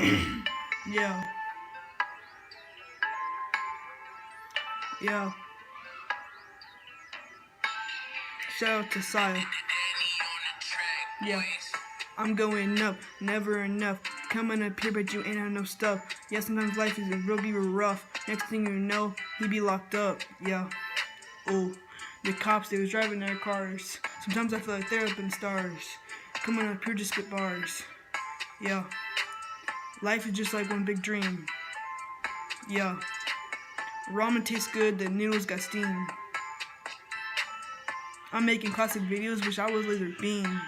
Yeah, yeah. Shout out to Saya. Yeah. I'm going up, never enough. Coming up here, but you ain't have no stuff. Yeah, sometimes life is real rough. Next thing you know, he be locked up. Yeah. Oh, the cops, they was driving their cars. Sometimes I feel like they're up in stars. Coming up here to spit bars. Yeah. Life is just like one big dream. Yeah. Ramen tastes good, the noodles got steam. I'm making classic videos, wish I was laser beam.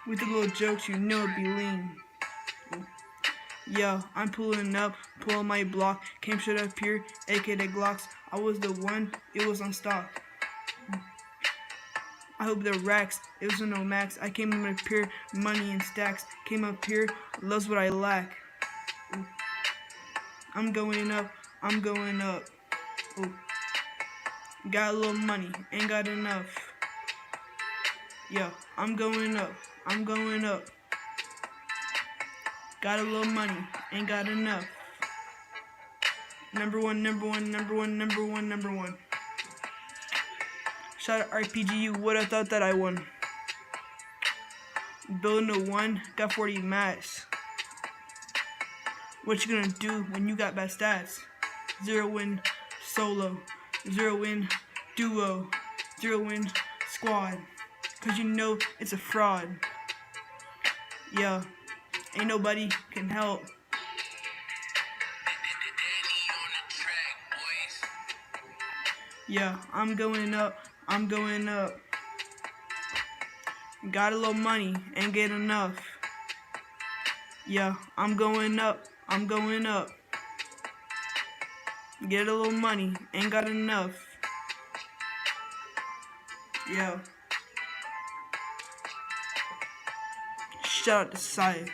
With the little jokes, you know it'd be lean. Yeah, I'm pulling up, pulling my block. Came straight up here, aka the Glocks. I was the one, it was on stock. I hope the racks, it was no max. I came up here, money in stacks. Came up here, loves what I lack. I'm going up, I'm going up. Ooh. Got a little money, ain't got enough. Yeah, I'm going up, I'm going up. Got a little money, ain't got enough. Number one, number one, number one, number one, number one. Shout out RPGU, what I thought that I won. Building a 1, got 40 mats. What you gonna do when you got bad stats? 0 win solo, 0 win duo, 0 win squad. Cause you know it's a fraud. Yeah, ain't nobody can help. Yeah, I'm going up, I'm going up. Got a little money, ain't get enough. Yeah, I'm going up, I'm going up. Get a little money, ain't got enough. Yeah. Shout out to Saya.